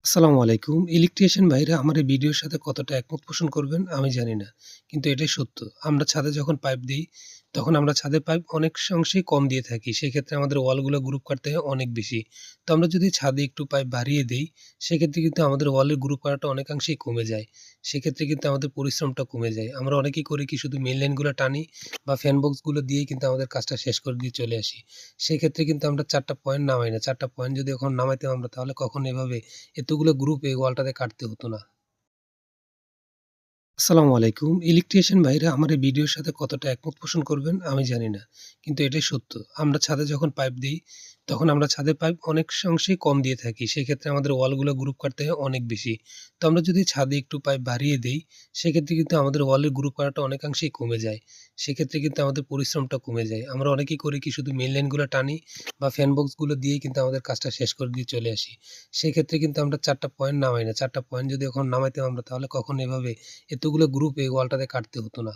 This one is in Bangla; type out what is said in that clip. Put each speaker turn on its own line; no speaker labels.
আসসালামু আলাইকুম। ইলেকট্রিশিয়ান ভাইরা আমার এই ভিডিওর সাথে কতটা একমত পোষণ করবেন আমি জানি না। কিন্তু এটাই সত্য। আমরা ছাদে যখন পাইপ দেই, তখন আমরা ছাদের পাইপ অনেক অংশেই কম দিয়ে থাকি। সেক্ষেত্রে আমাদের ওয়ালগুলো গ্রুপ কাটতে হয় অনেক বেশি। তো আমরা যদি ছাদে একটু পাইপ বাড়িয়ে দেই, সেক্ষেত্রে কিন্তু আমাদের ওয়ালের গ্রুপ করাটা অনেকাংশেই কমে যায়। সেক্ষেত্রে কিন্তু আমাদের পরিশ্রমটা কমে যায়। আমরা অনেকেই করি কি শুধু মেইন লাইনগুলো টানি বা ফ্যান বক্সগুলো দিয়েই কিন্তু আমাদের কাজটা শেষ করে দিয়ে চলে আসি। সেক্ষেত্রে কিন্তু আমরা ৪ টা পয়েন্ট নামাই না। ৪ টা পয়েন্ট যদি এখন নামাইতাম আমরা তাহলে কখনো এভাবে এতগুলো গ্রুপ এই ওয়ালটাতে কাটতে হতো না। আসসালামু আলাইকুম। ইলেকট্রিশিয়ান ভাইরা আমার এই ভিডিওর সাথে কতটা একমত পোষণ করবেন আমি জানি না। কিন্তু এটাই সত্য। আমরা ছাদে যখন পাইপ দেই, তখন আমরা ছাদের পাইপ অনেক অংশেই কম দিয়ে থাকি। সেক্ষেত্রে আমাদের ওয়ালগুলো গ্রুপ কাটতে হয় অনেক বেশি। তো আমরা যদি ছাদে একটু পাইপ বাড়িয়ে দেই, সেক্ষেত্রে কিন্তু আমাদের ওয়ালের গ্রুপ করাটা অনেকাংশেই কমে যায়। সেক্ষেত্রে কিন্তু আমাদের পরিশ্রমটা কমে যায়। আমরা অনেকেই করি কি শুধু মেইন লাইনগুলো টানি বা ফ্যান বক্সগুলো দিয়েই কিন্তু আমাদের কাজটা শেষ করে দিয়ে চলে আসি। সেক্ষেত্রে কিন্তু আমরা ৪ টা পয়েন্ট নামাই না। ৪ টা পয়েন্ট যদি এখন নামাইতাম আমরা তাহলে কখনো এভাবে এতগুলো গ্রুপ এই ওয়ালটাতে কাটতে হতো না।